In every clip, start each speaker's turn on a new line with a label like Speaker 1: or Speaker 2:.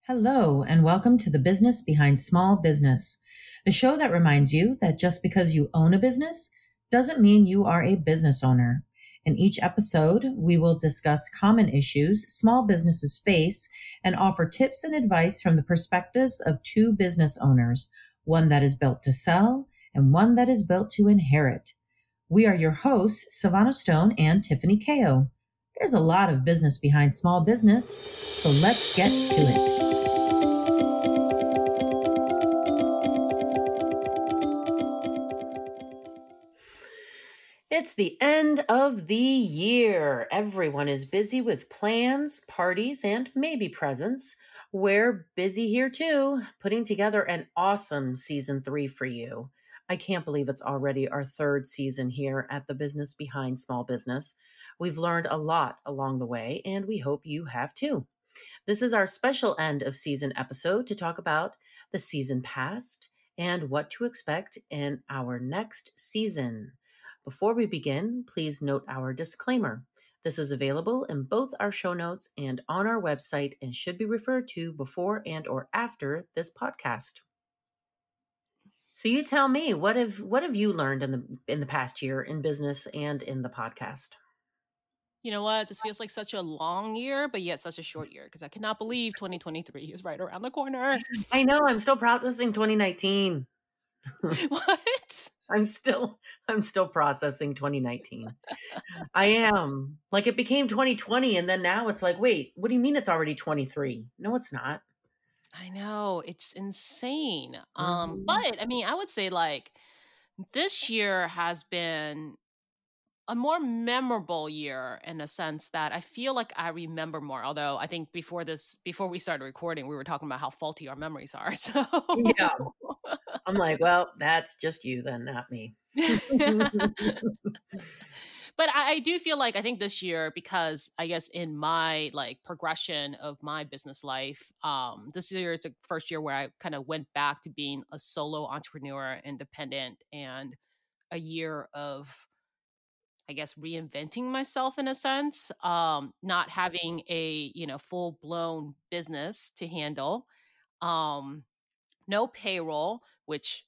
Speaker 1: Hello, and welcome to the Business Behind Small Business, the show that reminds you that just because you own a business doesn't mean you are a business owner. In each episode, we will discuss common issues small businesses face and offer tips and advice from the perspectives of two business owners, one that is built to sell and one that is built to inherit. We are your hosts, Savannah Stone and Tiffany Kao. There's a lot of business behind small business, so let's get to it. It's the end of the year. Everyone is busy with plans, parties, and maybe presents. We're busy here too, putting together an awesome season 3 for you. I can't believe it's already our third season here at the Business Behind Small Business. We've learned a lot along the way, and we hope you have too. This is our special end of season episode to talk about the season past and what to expect in our next season. Before we begin, please note our disclaimer. This is available in both our show notes and on our website and should be referred to before and or after this podcast. So you tell me, what have you learned in the past year in business and in the podcast?
Speaker 2: You know what? This feels like such a long year, but yet such a short year because I cannot believe 2023 is right around the corner.
Speaker 1: I know, I'm still processing 2019.
Speaker 2: What?
Speaker 1: I'm still processing 2019. I am. Like, it became 2020 and then now it's like, wait, what do you mean it's already 23? No, it's not.
Speaker 2: I know, it's insane.
Speaker 1: Mhm.
Speaker 2: But I mean, I would say like this year has been a more memorable year in a sense that I feel like I remember more. Although I think before we started recording, we were talking about how faulty our memories are. So
Speaker 1: Yeah. I'm like, well, that's just you then, not me.
Speaker 2: But I do feel like I think this year, because I guess in my like progression of my business life, this year is the first year where I kind of went back to being a solo entrepreneur, independent, and a year of, I guess, reinventing myself in a sense, not having a, full blown business to handle, um, no payroll, which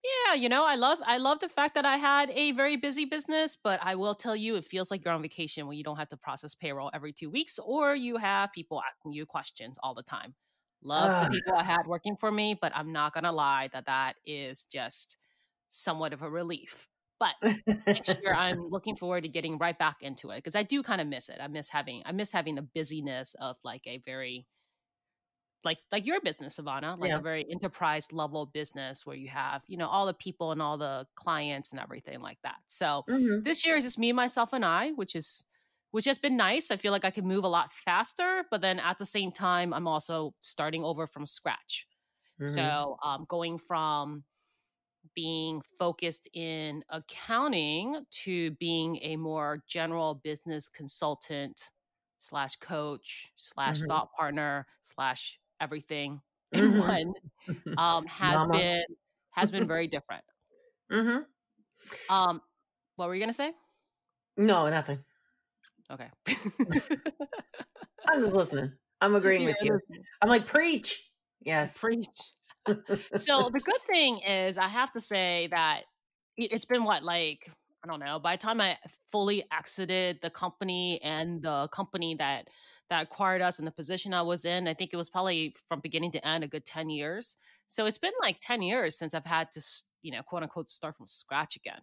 Speaker 2: yeah, I love the fact that I had a very busy business, but I will tell you, it feels like you're on vacation when you don't have to process payroll every 2 weeks or you have people asking you questions all the time. Love the
Speaker 1: Ugh.
Speaker 2: people I had working for me, but I'm not gonna lie that is just somewhat of a relief. But next year, I'm looking forward to getting right back into it because I do kind of miss it. I miss having the busyness of like a very like your business, Savannah, like a
Speaker 1: Yeah.
Speaker 2: very enterprise level business where you have, all the people and all the clients and everything like that. So
Speaker 1: Mhm.
Speaker 2: this year is just me, myself, and I, which has been nice. I feel like I can move a lot faster, but then at the same time, I'm also starting over from scratch.
Speaker 1: Mhm.
Speaker 2: So going from being focused in accounting to being a more general business consultant slash coach slash
Speaker 1: Mhm.
Speaker 2: thought partner slash everything in
Speaker 1: Mhm.
Speaker 2: one has
Speaker 1: Mama.
Speaker 2: been very different.
Speaker 1: Mhm.
Speaker 2: Um, what were you gonna say?
Speaker 1: No, nothing.
Speaker 2: Okay.
Speaker 1: I'm just listening. I'm agreeing
Speaker 2: You're
Speaker 1: with you.
Speaker 2: listening.
Speaker 1: I'm like, preach. Yes.
Speaker 2: Preach. So the good thing is, I have to say that it's been what, like, I don't know, by the time I fully exited the company and the company that acquired us in the position I was in, I think it was probably from beginning to end a good 10 years. So it's been like 10 years since I've had to, quote unquote, start from scratch again.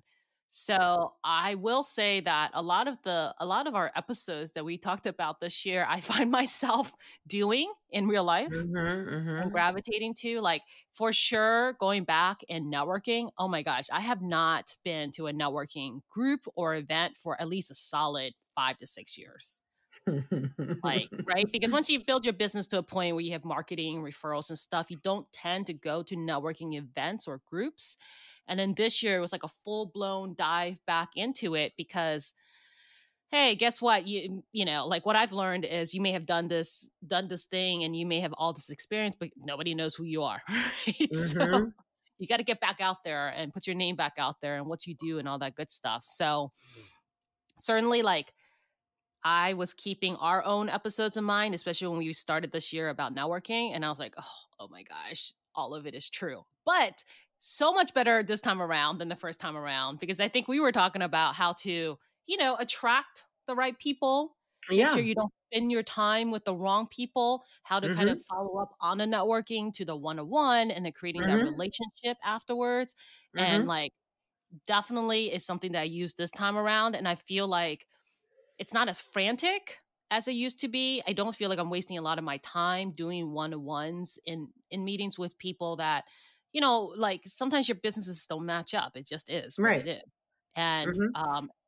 Speaker 2: So I will say that a lot of our episodes that we talked about this year, I find myself doing in real life
Speaker 1: Mhm.
Speaker 2: and
Speaker 1: Mhm.
Speaker 2: gravitating to, like, for sure, going back and networking. Oh my gosh, I have not been to a networking group or event for at least a solid 5 to 6 years. Like, right? Because once you build your business to a point where you have marketing, referrals, and stuff, you don't tend to go to networking events or groups. And then this year it was like a full blown dive back into it because hey, guess what? Like what I've learned is you may have done this thing and you may have all this experience, but nobody knows who you are. Right. So
Speaker 1: Mhm.
Speaker 2: you got to get back out there and put your name back out there and what you do and all that good stuff. So certainly like I was keeping our own episodes in mind, especially when we started this year about networking. And I was like, oh my gosh, all of it is true. But so much better this time around than the first time around, because I think we were talking about how to, attract the right people, make sure
Speaker 1: Yeah.
Speaker 2: you don't spend your time with the wrong people, how to kind of
Speaker 1: Mhm.
Speaker 2: follow up on a networking to the one on one and then creating that
Speaker 1: Mhm.
Speaker 2: relationship afterwards. And
Speaker 1: Mhm.
Speaker 2: like, definitely is something that I use this time around. And I feel like it's not as frantic as it used to be. I don't feel like I'm wasting a lot of my time doing one-on-ones in meetings with people that, like sometimes your businesses don't match up. It just is what it
Speaker 1: Right.
Speaker 2: is. And
Speaker 1: Mhm.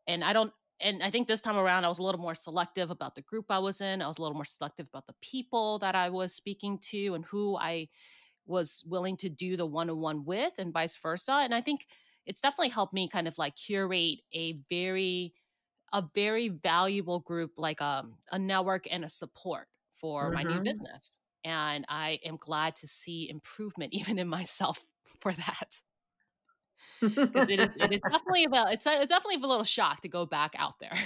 Speaker 2: and I don't and I think this time around I was a little more selective about the group I was in. I was a little more selective about the people that I was speaking to and who I was willing to do the one-on-one with and vice versa. And I think it's definitely helped me kind of like curate a very valuable group, like a network and a support for my new
Speaker 1: Mhm.
Speaker 2: business. And I am glad to see improvement even in myself for that. Because it is definitely about it's definitely a little shock to go back out there.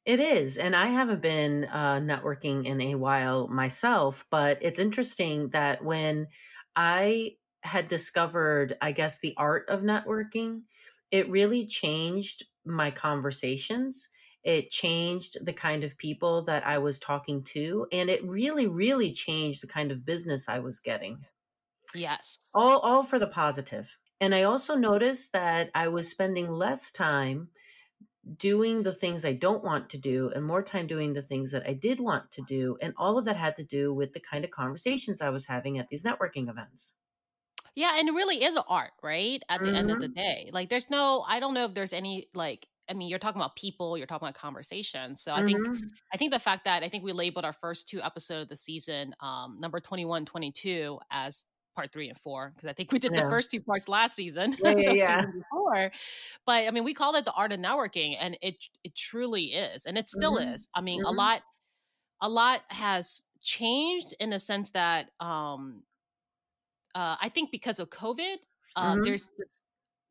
Speaker 1: It is, and I haven't been, networking in a while myself, but it's interesting that when I had discovered, I guess, the art of networking, it really changed my conversations. It changed the kind of people that I was talking to, and it really, really changed the kind of business I was getting,
Speaker 2: Yes.
Speaker 1: all for the positive. And I also noticed that I was spending less time doing the things I don't want to do and more time doing the things that I did want to do. And all of that had to do with the kind of conversations I was having at these networking events.
Speaker 2: Yeah, and it really is an art, right? At the end of the
Speaker 1: Mhm.
Speaker 2: day. Like I don't know if there's any like I mean, you're talking about people, you're talking about conversation. So
Speaker 1: Mhm.
Speaker 2: I think the fact that I think we labeled our first two episodes of the season, number 21, 22, as part 3 and 4, because I think we did the
Speaker 1: Yeah.
Speaker 2: first two parts last season,
Speaker 1: Yeah, yeah,
Speaker 2: the
Speaker 1: yeah.
Speaker 2: season before. But I mean, we call it the art of networking, and it truly is. And it still
Speaker 1: Mhm.
Speaker 2: is. I mean, a
Speaker 1: Mhm.
Speaker 2: lot a lot has changed in the sense that I think because of COVID,
Speaker 1: Mhm.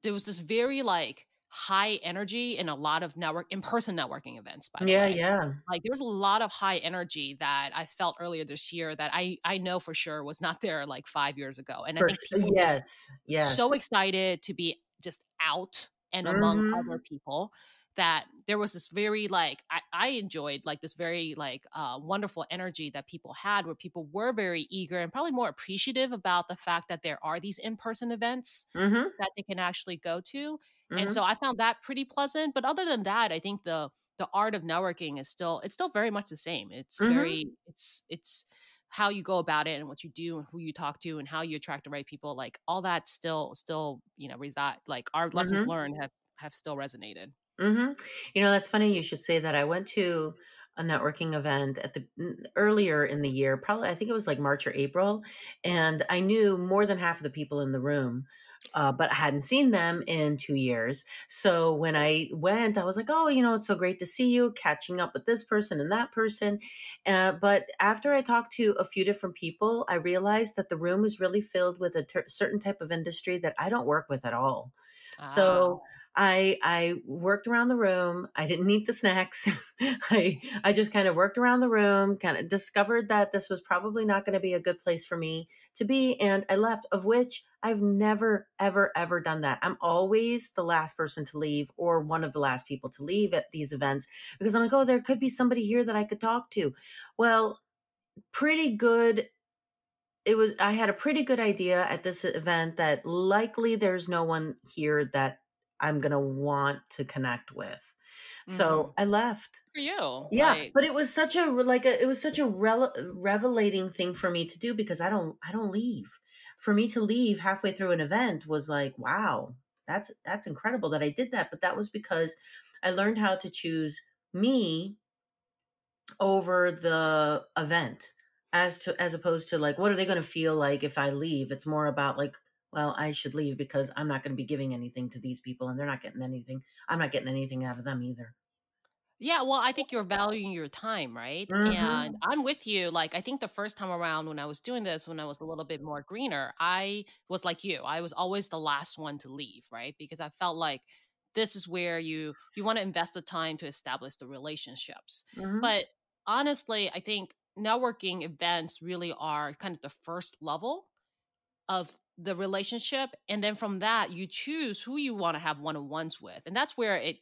Speaker 2: there was this very like high energy in a lot of in-person networking events, by the
Speaker 1: Yeah,
Speaker 2: way.
Speaker 1: yeah.
Speaker 2: Like there was a lot of high energy that I felt earlier this year that I know for sure was not there like 5 years ago. And I
Speaker 1: For
Speaker 2: think
Speaker 1: su
Speaker 2: people just
Speaker 1: yes,
Speaker 2: so
Speaker 1: yes.
Speaker 2: excited to be just out and among other
Speaker 1: Mhm.
Speaker 2: people that there was this very like I enjoyed like this very like wonderful energy that people had where people were very eager and probably more appreciative about the fact that there are these in-person events
Speaker 1: Mhm.
Speaker 2: that they can actually go to. And so
Speaker 1: Mhm.
Speaker 2: I found that pretty pleasant. But other than that, I think the art of networking is still very much the same.
Speaker 1: Mhm.
Speaker 2: It's how you go about it and what you do and who you talk to and how you attract the right people. Like all that still, reside like our lessons
Speaker 1: Mhm.
Speaker 2: learned have still resonated.
Speaker 1: Mhm. That's funny you should say that. I went to a networking event earlier in the year, probably I think it was like March or April, and I knew more than half of the people in the room, but I hadn't seen them in 2 years. So when I went, I was like, "Oh, it's so great to see you, catching up with this person and that person." But after I talked to a few different people, I realized that the room was really filled with a certain type of industry that I don't work with at all.
Speaker 2: Ah.
Speaker 1: So I worked around the room. I didn't eat the snacks. I just kind of worked around the room, kind of discovered that this was probably not going to be a good place for me to be, and I left, of which I've never ever ever done that. I'm always the last person to leave or one of the last people to leave at these events because I'm like, "Oh, there could be somebody here that I could talk to." Well, pretty good I had a pretty good idea at this event that likely there's no one here that I'm going to want to connect with. So
Speaker 2: Mhm.
Speaker 1: I left.
Speaker 2: For you,
Speaker 1: Yeah,
Speaker 2: like
Speaker 1: but it was such a it was such a revelating thing for me to do because I don't leave. For me to leave halfway through an event was like, wow, that's incredible that I did that, but that was because I learned how to choose me over the event as opposed to like what are they going to feel like if I leave. It's more about like, well, I should leave because I'm not going to be giving anything to these people and they're not getting anything. I'm not getting anything out of them either.
Speaker 2: yeah, well, I think you're valuing your time, right? And
Speaker 1: Mhm.
Speaker 2: I'm with you. Like, I think the first time around when I was doing this, when I was a little bit more greener, I was like you. I was always the last one to leave, right? Because I felt like this is where you want to invest the time to establish the relationships.
Speaker 1: Mhm.
Speaker 2: But honestly, I think networking events really are kind of the first level of the relationship, and then from that you choose who you want to have one-on-ones with, and that's where it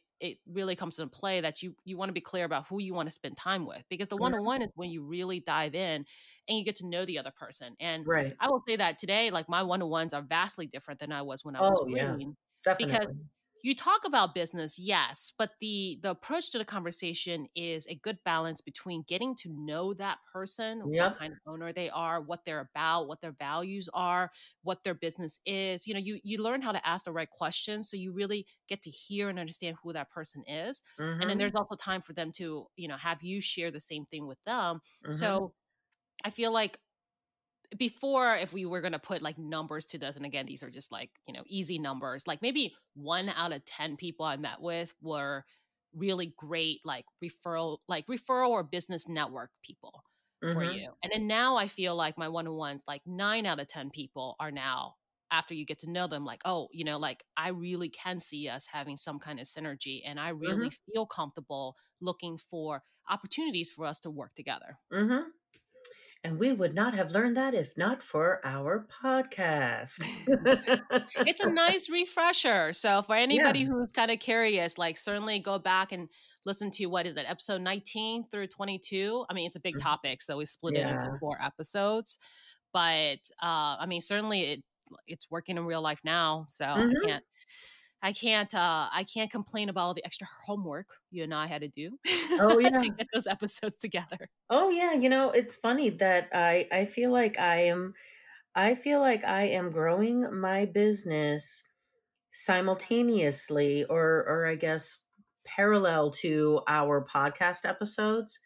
Speaker 2: really comes into play, that you want to be clear about who you want to spend time with, because the
Speaker 1: Mhm.
Speaker 2: one-on-one is when you really dive in and you get to know the other person. And
Speaker 1: Right.
Speaker 2: I will say that today, like, my one-on-ones are vastly different than I was when I was
Speaker 1: Oh, yeah.
Speaker 2: green, because
Speaker 1: Definitely.
Speaker 2: you talk about business, yes, but the approach to the conversation is a good balance between getting to know that person, what
Speaker 1: Yep.
Speaker 2: kind of owner they are, what they're about, what their values are, what their business is. You learn how to ask the right questions, so you really get to hear and understand who that person is. And then
Speaker 1: Mhm.
Speaker 2: there's also time for them to, have you share the same thing with them.
Speaker 1: Mhm.
Speaker 2: So I feel like before, if we were going to put like numbers to this, and again, these are just like, easy numbers, like maybe 1 out of 10 people I met with were really great, like referral or business network people for
Speaker 1: Mhm.
Speaker 2: you. And then now I feel like my one-on-ones, like 9 out of 10 people are now, after you get to know them, like, oh, like I really can see us having some kind of synergy, and I really
Speaker 1: Mhm.
Speaker 2: feel comfortable looking for opportunities for us to work together.
Speaker 1: Mhm. And we would not have learned that if not for our podcast.
Speaker 2: It's a nice refresher. So for
Speaker 1: Yeah.
Speaker 2: anybody who's kind of curious, like, certainly go back and listen to, what is that, episode 19 through 22. I mean, it's a big
Speaker 1: Mhm.
Speaker 2: topic, so we split it into
Speaker 1: Yeah.
Speaker 2: 4 episodes. But I mean, certainly it's working in real life now. So
Speaker 1: Mhm.
Speaker 2: I can't complain about all the extra homework you and I had to do
Speaker 1: Oh,
Speaker 2: to
Speaker 1: yeah.
Speaker 2: get those episodes together.
Speaker 1: Oh, yeah, it's funny that I feel like I am growing my business simultaneously, or I guess parallel to our podcast episodes.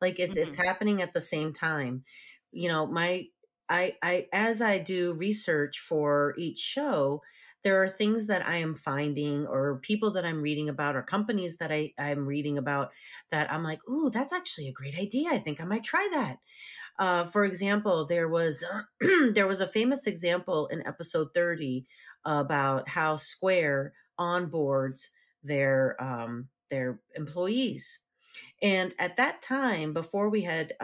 Speaker 1: Like it's
Speaker 2: Hmm.
Speaker 1: happening at the same time. My I as I do research for each show, there are things that I am finding, or people that I'm reading about, or companies that I'm reading about, that I'm like, ooh, that's actually a great idea. I think I might try that. For example, there was there was a famous example in episode 30 about how Square onboards their employees. And at that time, before we had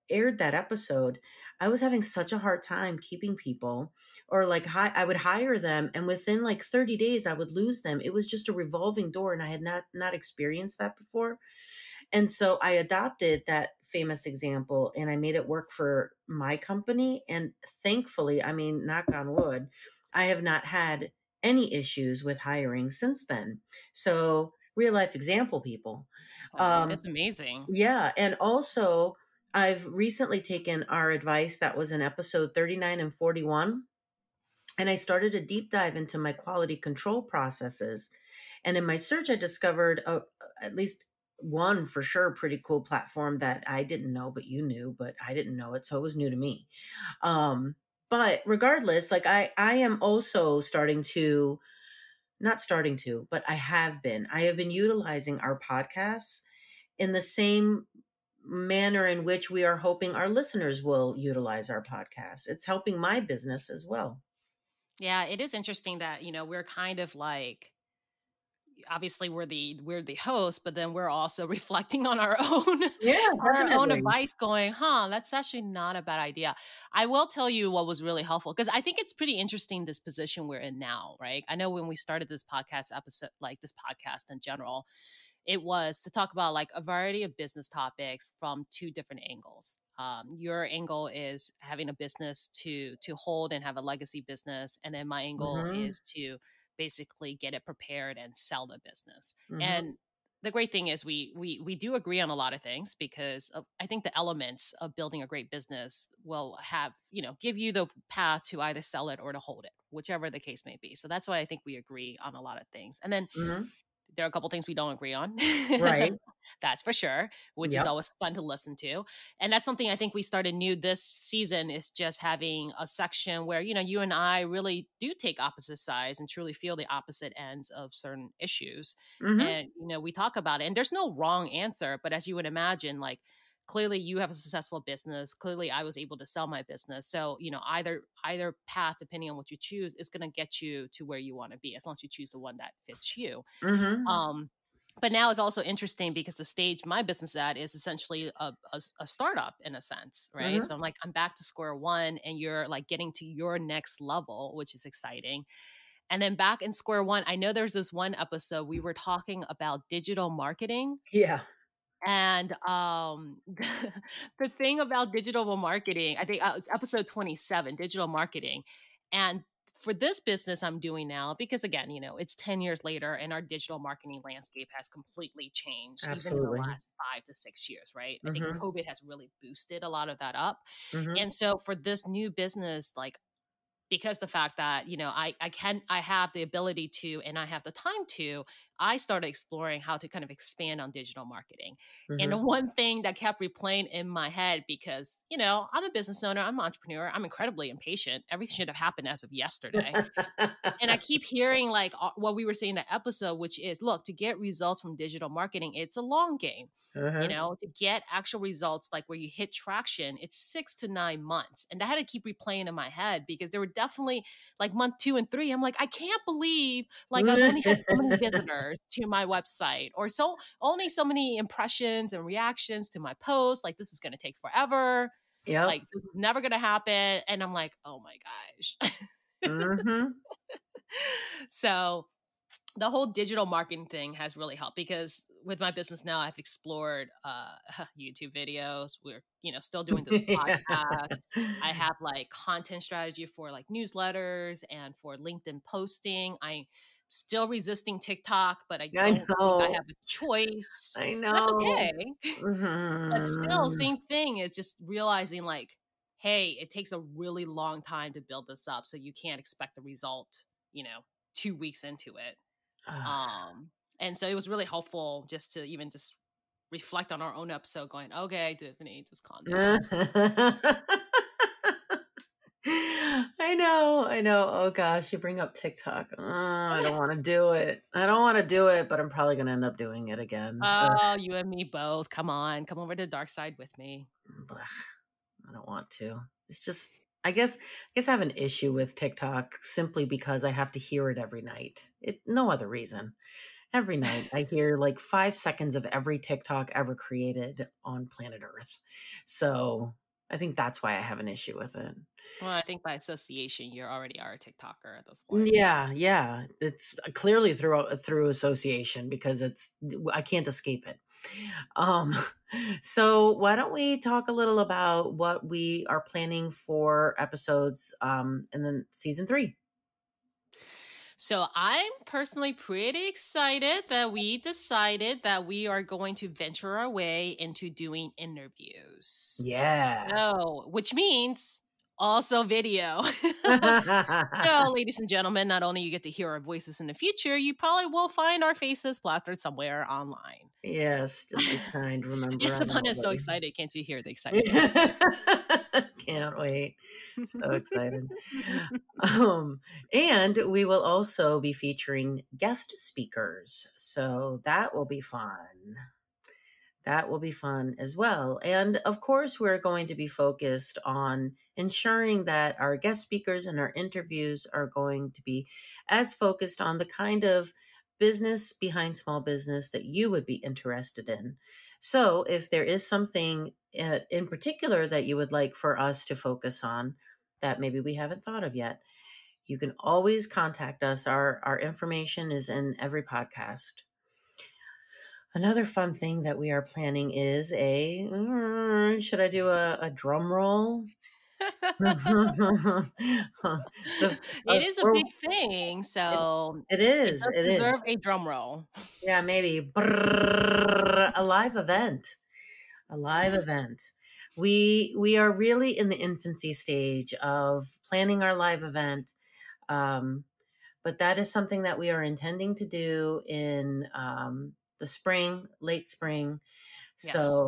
Speaker 1: aired that episode, I was having such a hard time keeping people, or like I would hire them, and within like 30 days, I would lose them. It was just a revolving door, and I had not experienced that before. And so I adopted that famous example and I made it work for my company. And thankfully, I mean, knock on wood, I have not had any issues with hiring since then. So, real life example, people.
Speaker 2: Wow,
Speaker 1: Um,
Speaker 2: that's amazing.
Speaker 1: yeah. And also, I've recently taken our advice that was in episode 39 and 41, and I started a deep dive into my quality control processes. And in my search, I discovered at least one for sure pretty cool platform that I didn't know, but you knew, but I didn't know it. So it was new to me. Um, but regardless, like I am also starting to, not starting to, but I have been utilizing our podcasts in the same manner in which we are hoping our listeners will utilize our podcasts. It's helping my business as well.
Speaker 2: Yeah, it is interesting that, we're kind of like, obviously we're the host, but then we're also reflecting on our own
Speaker 1: Yeah,
Speaker 2: our own
Speaker 1: definitely.
Speaker 2: advice, going, that's actually not a bad idea. I will tell you what was really helpful, because I think it's pretty interesting, this position we're in now, right? I know when we started this podcast episode, like this podcast in general, it was to talk about like a variety of business topics from two different angles. Your angle is having a business to hold and have a legacy business, and then my angle
Speaker 1: Hmm.
Speaker 2: is to basically get it prepared and sell the business.
Speaker 1: Hmm.
Speaker 2: And the great thing is we do agree on a lot of things, because I think the elements of building a great business will have, give you the path to either sell it or to hold it, whichever the case may be. So that's why I think we agree on a lot of things. And then
Speaker 1: Hmm.
Speaker 2: there are a couple things we don't agree on.
Speaker 1: Right.
Speaker 2: That's for sure, which is
Speaker 1: Yep.
Speaker 2: always fun to listen to. And that's something I think we started new this season, is just having a section where, you and I really do take opposite sides and truly feel the opposite ends of certain issues.
Speaker 1: Hmm.
Speaker 2: And, we talk about it. And there's no wrong answer, but as you would imagine, like, clearly you have a successful business. Clearly I was able to sell my business. So, either path, depending on what you choose, is going to get you to where you want to be, as long as you choose the one that fits you.
Speaker 1: Mhm.
Speaker 2: Um, but now it's also interesting because the stage my business at is essentially a startup in a sense, right? So
Speaker 1: Mhm.
Speaker 2: I'm like, I'm back to square one, and you're like getting to your next level, which is exciting. And then back in square one, I know there's this one episode we were talking about digital marketing.
Speaker 1: Yeah.
Speaker 2: And the thing about digital marketing, I think it's episode 27, digital marketing. And for this business I'm doing now, because again, it's 10 years later and our digital marketing landscape has completely changed, even in the
Speaker 1: Absolutely.
Speaker 2: last 5 to 6 years, right? I think
Speaker 1: Mhm.
Speaker 2: COVID has really boosted a lot of that up.
Speaker 1: Mhm.
Speaker 2: And so for this new business, like, because the fact that I have the ability to, and I have the time to, I started exploring how to kind of expand on digital marketing. And the
Speaker 1: Mhm.
Speaker 2: one thing that kept replaying in my head, because I'm a business owner, I'm an entrepreneur, I'm incredibly impatient, everything should have happened as of yesterday. And I keep hearing like what we were saying in the episode, which is, look, to get results from digital marketing, it's a long game.
Speaker 1: Uh-huh.
Speaker 2: To get actual results, like where you hit traction, it's 6 to 9 months. And I had to keep replaying in my head, because there were definitely like month 2 and 3. I'm like, I can't believe like I've only had so many visitors to my website, or only so many impressions and reactions to my post. Like, this is going to take forever.
Speaker 1: Yep.
Speaker 2: Like, this is never going to happen. And I'm like, oh my gosh.
Speaker 1: Mhm.
Speaker 2: So the whole digital marketing thing has really helped, because with my business now, I've explored YouTube videos. We're, still doing this
Speaker 1: Yeah.
Speaker 2: podcast. I have like content strategy for like newsletters and for LinkedIn posting. I'm still resisting TikTok, but I
Speaker 1: I
Speaker 2: don't think I
Speaker 1: know.
Speaker 2: have a choice.
Speaker 1: I
Speaker 2: And that's
Speaker 1: know.
Speaker 2: okay. But still,
Speaker 1: Mhm.
Speaker 2: same thing. It's just realizing like, hey, it takes a really long time to build this up. So you can't expect the result, 2 weeks into it. Um, and so it was really helpful just to even just reflect on our own episode, going, okay, Tiffany, just calm down.
Speaker 1: I know, I know. Oh gosh, you bring up TikTok. I don't want to do it. I don't want to do it, but I'm probably going to end up doing it again.
Speaker 2: Oh, you and me both. Come on, come over to the dark side with me.
Speaker 1: Blech, I don't want to. It's just, I guess I have an issue with TikTok simply because I have to hear it every night. No other reason. Every night I hear like 5 seconds of every TikTok ever created on planet Earth. So I think that's why I have an issue with it.
Speaker 2: Well, I think by association, you already are a TikToker at this point.
Speaker 1: Yeah, yeah. It's clearly through association because I can't escape it. Um, so why don't we talk a little about what we are planning for episodes and then season 3?
Speaker 2: So I'm personally pretty excited that we decided that we are going to venture our way into doing interviews.
Speaker 1: Yeah.
Speaker 2: So, which means also video. So, ladies and gentlemen, not only you get to hear our voices in the future, you probably will find our faces plastered somewhere online.
Speaker 1: Yes, just be kind. Remember,
Speaker 2: Yes,
Speaker 1: I'm
Speaker 2: Savannah is so
Speaker 1: elderly.
Speaker 2: excited. Can't you hear the excitement?
Speaker 1: Can't wait. So excited. Um, and we will also be featuring guest speakers. So that will be fun. That will be fun as well. And of course, we're going to be focused on ensuring that our guest speakers and our interviews are going to be as focused on the kind of business behind small business that you would be interested in. So, if there is something in particular that you would like for us to focus on that maybe we haven't thought of yet, you can always contact us. Our information is in every podcast. Another fun thing that we are planning is should I do a drum roll? The,
Speaker 2: It is a
Speaker 1: or
Speaker 2: big thing,
Speaker 1: it,
Speaker 2: so
Speaker 1: it
Speaker 2: it
Speaker 1: is,
Speaker 2: does
Speaker 1: it
Speaker 2: deserve
Speaker 1: is.
Speaker 2: a drum roll.
Speaker 1: Yeah, maybe brrrr, a live event, a live event. We are really in the infancy stage of planning our live event. Um, but that is something that we are intending to do in the spring, late spring.
Speaker 2: Yes.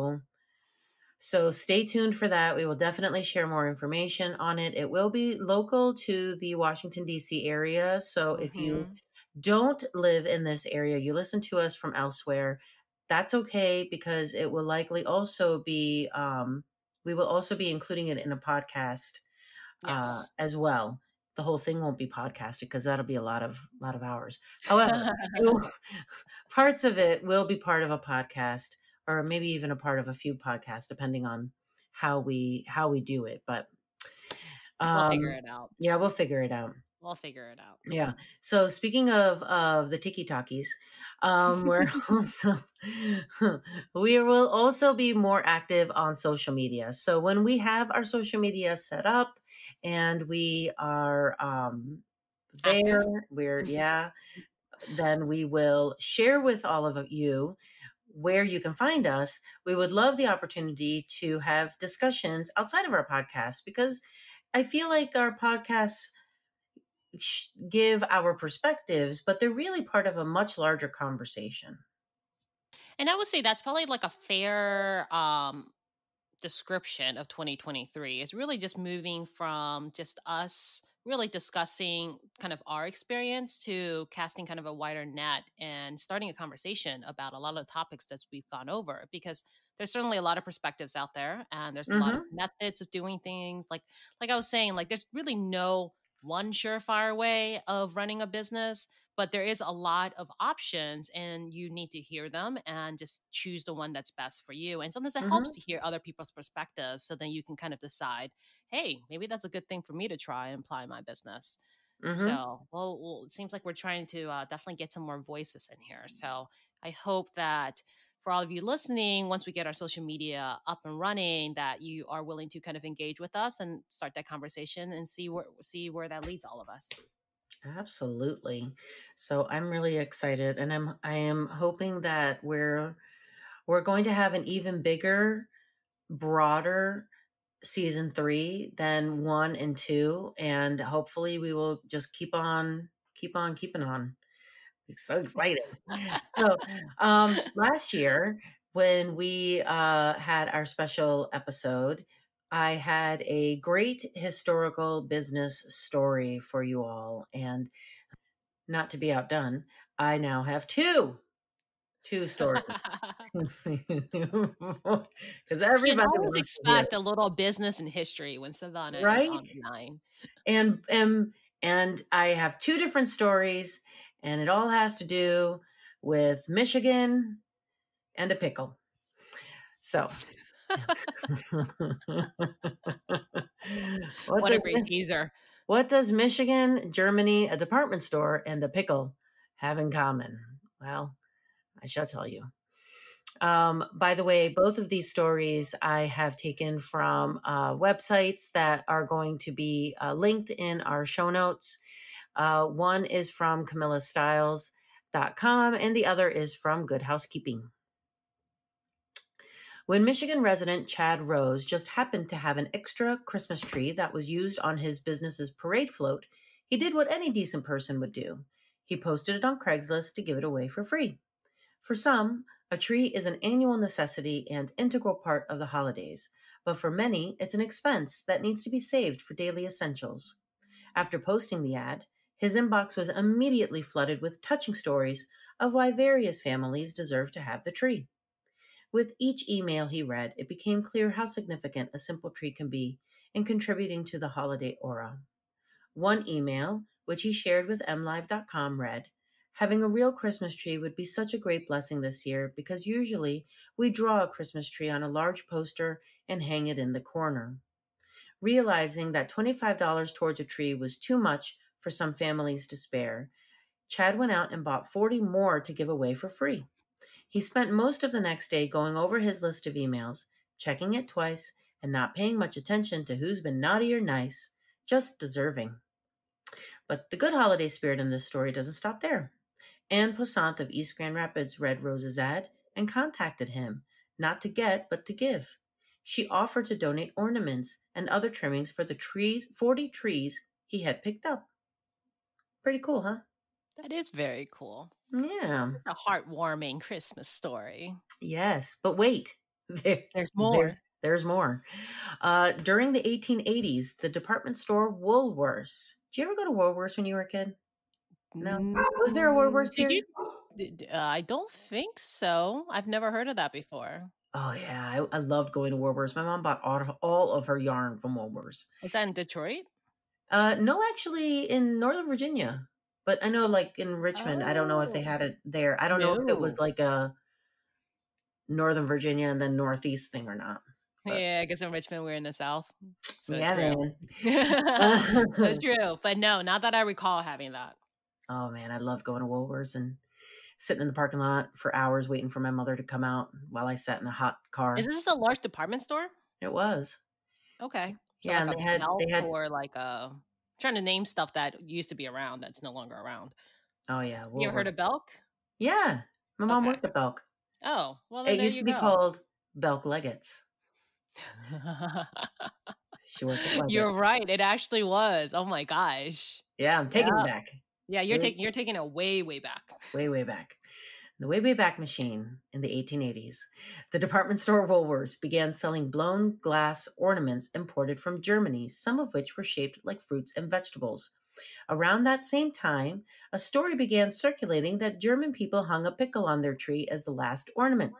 Speaker 1: So stay tuned for that. We will definitely share more information on it. It will be local to the Washington, D.C. area. So if you
Speaker 2: Mhm.
Speaker 1: don't live in this area, you listen to us from elsewhere, that's okay because it will likely also be, we will also be including it in a podcast
Speaker 2: Yes.
Speaker 1: as well. The whole thing won't be podcasted because that'll be a lot of hours. However, it will, parts of it will be part of a podcast, or maybe even a part of a few podcasts, depending on how we do it. But
Speaker 2: We'll figure
Speaker 1: um,
Speaker 2: it out.
Speaker 1: yeah, we'll figure it out.
Speaker 2: We'll figure it out.
Speaker 1: Yeah. So speaking of the tiki talkies, we're also we will also be more active on social media. So when we have our social media set up and we are there,
Speaker 2: Active?
Speaker 1: we're yeah, then we will share with all of you where you can find us. We would love the opportunity to have discussions outside of our podcast because I feel like our podcasts give our perspectives, but they're really part of a much larger conversation.
Speaker 2: And I would say that's probably like a fair description of 2023 is really just moving from just us really discussing kind of our experience to casting kind of a wider net and starting a conversation about a lot of the topics that we've gone over because there's certainly a lot of perspectives out there and there's a lot of
Speaker 1: Hmm.
Speaker 2: methods of doing things like I was saying like there's really no one surefire way of running a business but there is a lot of options and you need to hear them and just choose the one that's best for you. And sometimes it helps
Speaker 1: Hmm.
Speaker 2: to hear other people's perspectives so then you can kind of decide, hey, maybe that's a good thing for me to try and apply in my business.
Speaker 1: Hmm.
Speaker 2: So, well it seems like we're trying to definitely get some more voices in here. So, I hope that for all of you listening, once we get our social media up and running, that you are willing to kind of engage with us and start that conversation and see where that leads all of us.
Speaker 1: Absolutely. So I'm really excited, and I am hoping that we're going to have an even bigger, broader season three than one and two, and hopefully we will just keep on keeping on. It's so exciting. So, last year when we had our special episode, I had a great historical business story for you all, and not to be outdone, I now have two stories because
Speaker 2: You can
Speaker 1: everybody
Speaker 2: always
Speaker 1: wants to hear
Speaker 2: expect a little business and history when
Speaker 1: it,
Speaker 2: Savannah is
Speaker 1: right?
Speaker 2: on the line.
Speaker 1: And I have two different stories, and it all has to do with Michigan and a pickle. So, what
Speaker 2: What a
Speaker 1: does
Speaker 2: great teaser.
Speaker 1: what does Michigan, Germany, a department store, and the pickle have in common? Well, I shall tell you. By the way, both of these stories I have taken from websites that are going to be linked in our show notes. One is from CamillaStyles.com, and the other is from Good Housekeeping. When Michigan resident Chad Rose just happened to have an extra Christmas tree that was used on his business's parade float, he did what any decent person would do. He posted it on Craigslist to give it away for free. For some, a tree is an annual necessity and integral part of the holidays, but for many, it's an expense that needs to be saved for daily essentials. After posting the ad, his inbox was immediately flooded with touching stories of why various families deserve to have the tree. With each email he read, it became clear how significant a simple tree can be in contributing to the holiday aura. One email, which he shared with mlive.com, read, "Having a real Christmas tree would be such a great blessing this year because usually we draw a Christmas tree on a large poster and hang it in the corner." Realizing that $25 towards a tree was too much for some families to spare, Chad went out and bought 40 more to give away for free. He spent most of the next day going over his list of emails, checking it twice, and not paying much attention to who's been naughty or nice, just deserving. But the good holiday spirit in this story doesn't stop there. Anne Posant of East Grand Rapids read Rose's ad and contacted him, not to get, but to give. She offered to donate ornaments and other trimmings for the 40 trees he had picked up. Pretty cool, huh?
Speaker 2: That is very cool.
Speaker 1: Yeah.
Speaker 2: A heartwarming Christmas story.
Speaker 1: Yes, but wait, there,
Speaker 2: There's
Speaker 1: there's
Speaker 2: more.
Speaker 1: there's more. During the 1880s, the department store Woolworths. Did you ever go to Woolworths when you were a kid? No.
Speaker 2: Mm,
Speaker 1: Was there a Woolworths
Speaker 2: did you
Speaker 1: here?
Speaker 2: I don't think so. I've never heard of that before.
Speaker 1: Oh, yeah, I loved going to Woolworths. My mom bought all of her yarn from Woolworths.
Speaker 2: Is that in Detroit?
Speaker 1: No, actually in Northern Virginia, but I know, like, in Richmond, I don't know if they
Speaker 2: Oh,
Speaker 1: had it there. I don't know if it was,
Speaker 2: no.
Speaker 1: like, a Northern Virginia and then Northeast thing or not, but
Speaker 2: Yeah, I guess in Richmond, we're in the South. So
Speaker 1: yeah,
Speaker 2: true.
Speaker 1: man.
Speaker 2: So true. But no, not that I recall having that.
Speaker 1: Oh, man, I love going to Woolworths and sitting in the parking lot for hours waiting for my mother to come out while I sat in a hot
Speaker 2: Is
Speaker 1: car.
Speaker 2: this a large department store?
Speaker 1: It was.
Speaker 2: Okay. So
Speaker 1: Yeah,
Speaker 2: like
Speaker 1: and
Speaker 2: a
Speaker 1: they
Speaker 2: Belk
Speaker 1: had
Speaker 2: or like a trying to name stuff that used to be around that's no longer around.
Speaker 1: oh, yeah,
Speaker 2: You ever heard
Speaker 1: Woolworth.
Speaker 2: of Belk?
Speaker 1: Yeah, my mom
Speaker 2: Okay.
Speaker 1: worked at Belk.
Speaker 2: Oh, well then
Speaker 1: It
Speaker 2: there
Speaker 1: used
Speaker 2: you
Speaker 1: to be
Speaker 2: go.
Speaker 1: called Belk Legates. She worked at Leggett.
Speaker 2: You're right. It actually was. Oh my gosh.
Speaker 1: Yeah, I'm taking it
Speaker 2: Yeah.
Speaker 1: back.
Speaker 2: Yeah,
Speaker 1: Way,
Speaker 2: you're taking it way, way back.
Speaker 1: way, way back. The way back machine in the 1880s, the department store Woolworths began selling blown glass ornaments imported from Germany, some of which were shaped like fruits and vegetables. Around that same time, a story began circulating that German people hung a pickle on their tree as the last ornament.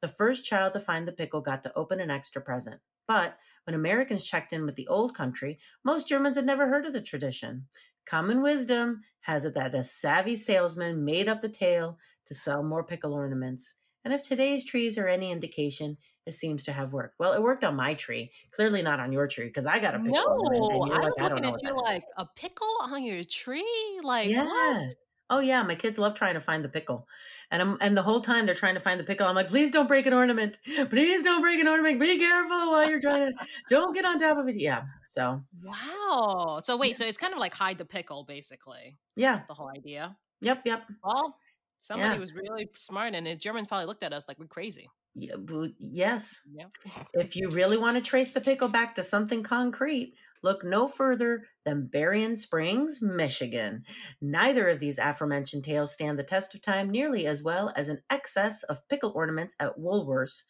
Speaker 1: The first child to find the pickle got to open an extra present. But when Americans checked in with the old country, most Germans had never heard of the tradition. Common wisdom has it that a savvy salesman made up the tale to sell more pickle ornaments. And if today's trees are any indication, it seems to have worked. Well, it worked on my tree, clearly not on your tree, because I got a pickle ornament
Speaker 2: No,
Speaker 1: and
Speaker 2: I
Speaker 1: you're like,
Speaker 2: was
Speaker 1: I don't
Speaker 2: looking
Speaker 1: know
Speaker 2: at
Speaker 1: what
Speaker 2: you
Speaker 1: that is.
Speaker 2: like a pickle on your tree. Like what?
Speaker 1: Yeah. Oh yeah, my kids love trying to find the pickle. And the whole time they're trying to find the pickle, I'm like, "Please don't break an ornament. Please don't break an ornament. Be careful while you're trying to don't get on top of it." Yeah. So,
Speaker 2: Wow. So wait,
Speaker 1: yeah.
Speaker 2: so it's kind of like hide the pickle, basically.
Speaker 1: Yeah.
Speaker 2: The whole idea.
Speaker 1: Yep.
Speaker 2: Well, somebody
Speaker 1: Yeah.
Speaker 2: was really smart, and the Germans probably looked at us like we're crazy.
Speaker 1: Yeah, yes.
Speaker 2: Yeah.
Speaker 1: If you really want to trace the pickle back to something concrete, look no further than Berrien Springs, Michigan. Neither of these aforementioned tales stand the test of time nearly as well as an excess of pickle ornaments at Woolworths,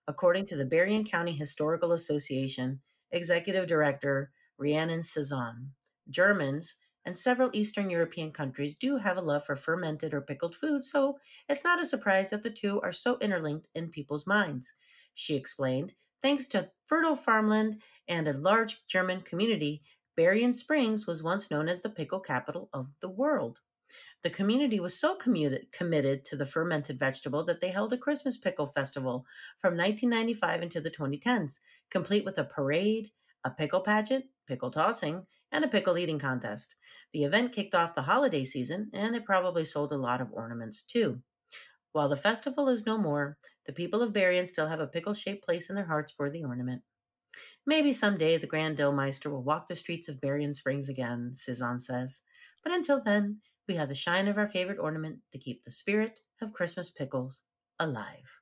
Speaker 1: according to the Berrien County Historical Association Executive Director Rhiannon Cezanne. Germans and several Eastern European countries do have a love for fermented or pickled food, so it's not a surprise that the two are so interlinked in people's minds. She explained, thanks to fertile farmland and a large German community, Berrien Springs was once known as the pickle capital of the world. The community was so committed to the fermented vegetable that they held a Christmas pickle festival from 1995 into the 2010s, complete with a parade, a pickle pageant, pickle tossing, and a pickle eating contest. The event kicked off the holiday season, and it probably sold a lot of ornaments too. While the festival is no more, the people of Berrien still have a pickle-shaped place in their hearts for the ornament. Maybe someday the Grand Dillmeister will walk the streets of Berrien Springs again, Cezanne says. But until then, we have the shine of our favorite ornament to keep the spirit of Christmas pickles alive.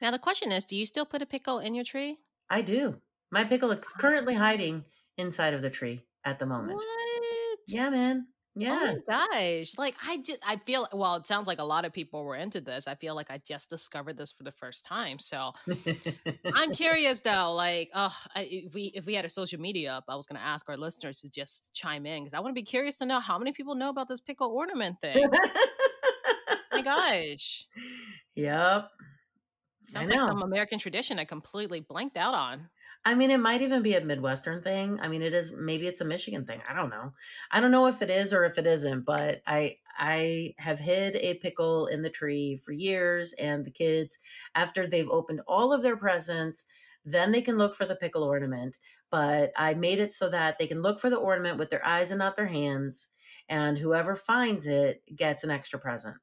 Speaker 2: Now the question is, do you still put a pickle in your tree?
Speaker 1: I do. My pickle is currently hiding inside of the tree at the moment.
Speaker 2: What?
Speaker 1: Yeah, man.
Speaker 2: Oh my
Speaker 1: Yeah.
Speaker 2: gosh. Like I feel well, it sounds like a lot of people were into this. I feel like I just discovered this for the first time. So I'm curious though, like, if we had a social media up, I was gonna ask our listeners to just chime in because I want to be curious to know how many people know about this pickle ornament thing. My gosh.
Speaker 1: Yep. I
Speaker 2: Sounds like
Speaker 1: know.
Speaker 2: some American tradition I completely blanked out on.
Speaker 1: I mean, it might even be a Midwestern thing. I mean, it is maybe it's a Michigan thing. I don't know. I don't know if it is or if it isn't, but I have hid a pickle in the tree for years, and the kids, after they've opened all of their presents, then they can look for the pickle ornament. But I made it so that they can look for the ornament with their eyes and not their hands, and whoever finds it gets an extra present.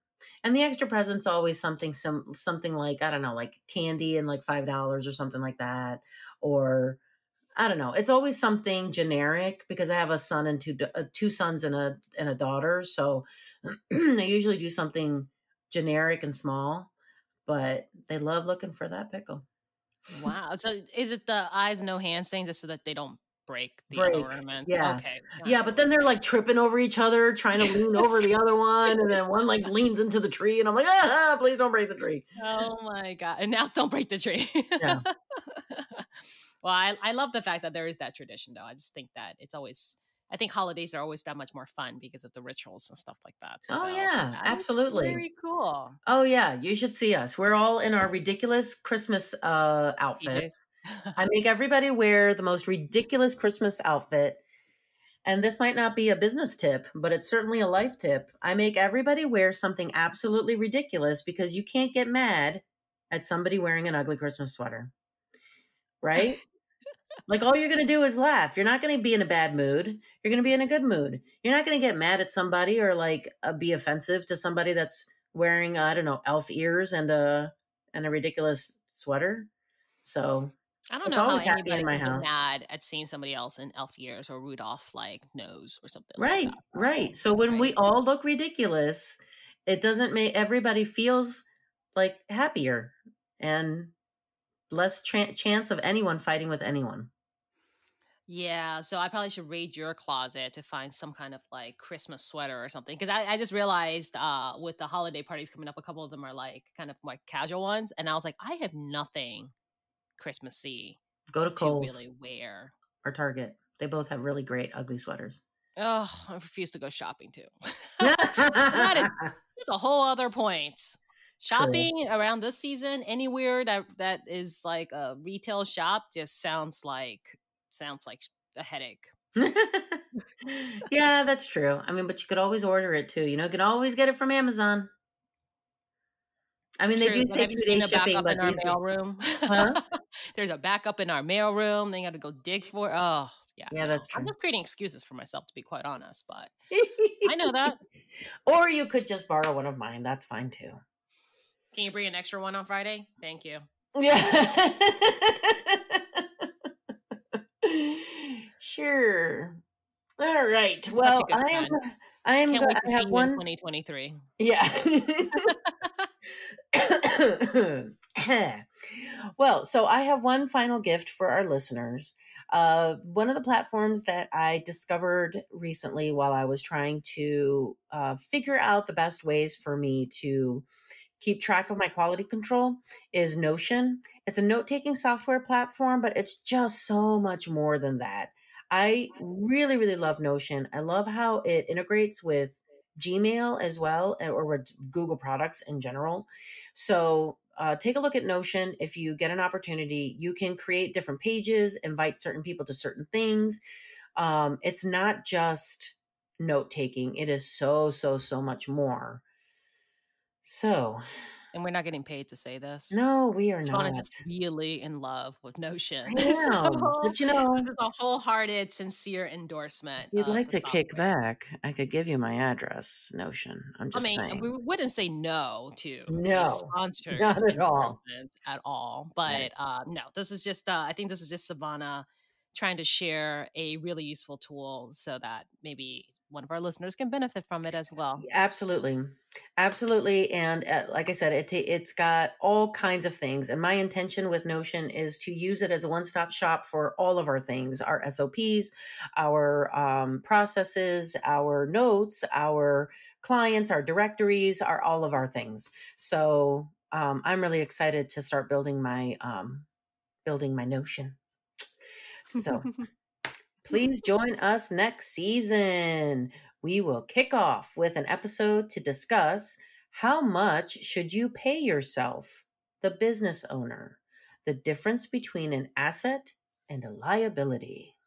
Speaker 1: And the extra present's always something like, I don't know, like candy and like $5 or something like that, or I don't know. It's always something generic because I have a son and two sons and a daughter, so they usually do something generic and small, but they love looking for that pickle.
Speaker 2: Wow. So is it the eyes no hands thing just so that they don't break the other
Speaker 1: Break.
Speaker 2: ornaments?
Speaker 1: Yeah.
Speaker 2: Okay,
Speaker 1: Yeah,
Speaker 2: gotcha.
Speaker 1: but then they're like tripping over each other, trying to lean over the other one, and then one like leans into the tree, and I'm like, please don't break the tree.
Speaker 2: Oh my god! And now don't break the tree.
Speaker 1: Yeah.
Speaker 2: Well, I love the fact that there is that tradition, though. I just think that it's always I think holidays are always that much more fun because of the rituals and stuff like that.
Speaker 1: Oh,
Speaker 2: So
Speaker 1: yeah,
Speaker 2: that is
Speaker 1: absolutely.
Speaker 2: very cool.
Speaker 1: Oh, yeah, you should see us. We're all in our ridiculous Christmas, outfits.
Speaker 2: PJs.
Speaker 1: I make everybody wear the most ridiculous Christmas outfit, and this might not be a business tip, but it's certainly a life tip. I make everybody wear something absolutely ridiculous because you can't get mad at somebody wearing an ugly Christmas sweater, right? Like, all you're gonna do is laugh. You're not gonna be in a bad mood. You're gonna be in a good mood. You're not gonna get mad at somebody or, like, be offensive to somebody that's wearing, I don't know, elf ears and a ridiculous sweater. So,
Speaker 2: I don't
Speaker 1: it's
Speaker 2: know how
Speaker 1: always happy in
Speaker 2: anybody
Speaker 1: my
Speaker 2: can get
Speaker 1: house.
Speaker 2: mad at seeing somebody else in elf ears or Rudolph like nose or something like that,
Speaker 1: Right, right.
Speaker 2: though,
Speaker 1: So when we
Speaker 2: right?
Speaker 1: all look ridiculous, it doesn't make everybody feels, like, happier and less chance of anyone fighting with anyone.
Speaker 2: Yeah, so I probably should raid your closet to find some kind of like Christmas sweater or something. Because I just realized with the holiday parties coming up, a couple of them are like kind of like casual ones. And I was like, I have nothing Christmassy
Speaker 1: Go to
Speaker 2: to
Speaker 1: Kohl's
Speaker 2: really wear.
Speaker 1: or Target. They both have really great ugly sweaters.
Speaker 2: Oh, I refuse to go shopping too. That's a whole other point.
Speaker 1: True.
Speaker 2: Shopping around this season, anywhere that is like a retail shop, just sounds like a headache.
Speaker 1: Yeah, that's true. I mean, but you could always order it too. You can always get it from Amazon. I mean, they
Speaker 2: True,
Speaker 1: do
Speaker 2: but
Speaker 1: say
Speaker 2: have you
Speaker 1: 2 day
Speaker 2: seen a
Speaker 1: shipping,
Speaker 2: backup
Speaker 1: but
Speaker 2: in our
Speaker 1: these days,
Speaker 2: mailroom?
Speaker 1: huh?
Speaker 2: There's a backup in our mailroom. They got to go dig for it. Oh, yeah,
Speaker 1: Yeah,
Speaker 2: no.
Speaker 1: that's
Speaker 2: I'm
Speaker 1: true.
Speaker 2: just creating excuses for myself, to be quite honest, but I know that.
Speaker 1: Or you could just borrow one of mine. That's fine too.
Speaker 2: Can you bring an extra one on Friday? Thank you.
Speaker 1: Yeah. Sure. All right.
Speaker 2: You're such a
Speaker 1: Well,
Speaker 2: good friend.
Speaker 1: I am
Speaker 2: Can't
Speaker 1: good.
Speaker 2: wait to
Speaker 1: I
Speaker 2: see
Speaker 1: have
Speaker 2: you in
Speaker 1: one.
Speaker 2: 2023.
Speaker 1: Yeah. Well, so I have one final gift for our listeners. One of the platforms that I discovered recently while I was trying to figure out the best ways for me to keep track of my quality control is Notion. It's a note taking software platform, but it's just so much more than that. I really, really love Notion. I love how it integrates with Gmail as well, or with Google products in general. So take a look at Notion. If you get an opportunity, you can create different pages, invite certain people to certain things. It's not just note taking, it is so, so, so much more. So,
Speaker 2: And we're not getting paid to say this.
Speaker 1: no, we are
Speaker 2: Savannah's
Speaker 1: not.
Speaker 2: just really in love with
Speaker 1: I
Speaker 2: Notion.
Speaker 1: am,
Speaker 2: So
Speaker 1: but,
Speaker 2: this is a wholehearted, sincere endorsement
Speaker 1: if you'd
Speaker 2: of
Speaker 1: like
Speaker 2: the
Speaker 1: to kick
Speaker 2: software.
Speaker 1: back, I could give you my address, Notion. I'm
Speaker 2: I
Speaker 1: just
Speaker 2: mean, we
Speaker 1: saying.
Speaker 2: wouldn't say no to a
Speaker 1: No,
Speaker 2: sponsored
Speaker 1: not at all.
Speaker 2: endorsement at all,
Speaker 1: Right.
Speaker 2: but no, this is just. I think this is just Savannah trying to share a really useful tool so that maybe one of our listeners can benefit from it as well.
Speaker 1: Absolutely. Absolutely. And like I said, it's got all kinds of things. And my intention with Notion is to use it as a one stop shop for all of our things, our SOPs, our processes, our notes, our clients, our directories, all of our things. So I'm really excited to start building my Notion. So please join us next season. We will kick off with an episode to discuss how much should you pay yourself, the business owner, the difference between an asset and a liability.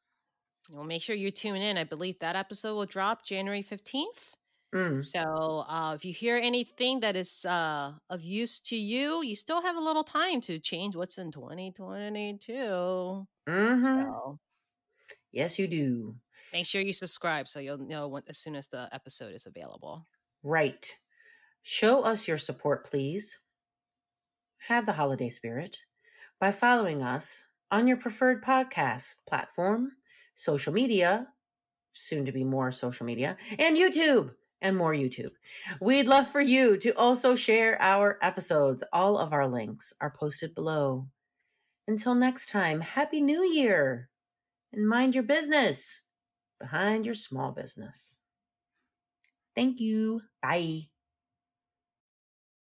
Speaker 2: Well, make sure you tune in. I believe that episode will drop January 15th.
Speaker 1: Mm,
Speaker 2: So if you hear anything that is of use to you, you still have a little time to change what's in 2022.
Speaker 1: hmm
Speaker 2: So
Speaker 1: Yes, you do.
Speaker 2: make sure you subscribe so you'll know as soon as the episode is available.
Speaker 1: Right. Show us your support, please. Have the holiday spirit by following us on your preferred podcast platform, social media, soon to be more social media, and YouTube and more YouTube. We'd love for you to also share our episodes. All of our links are posted below. Until next time, Happy New Year and mind your business behind your small business. Thank you. Bye.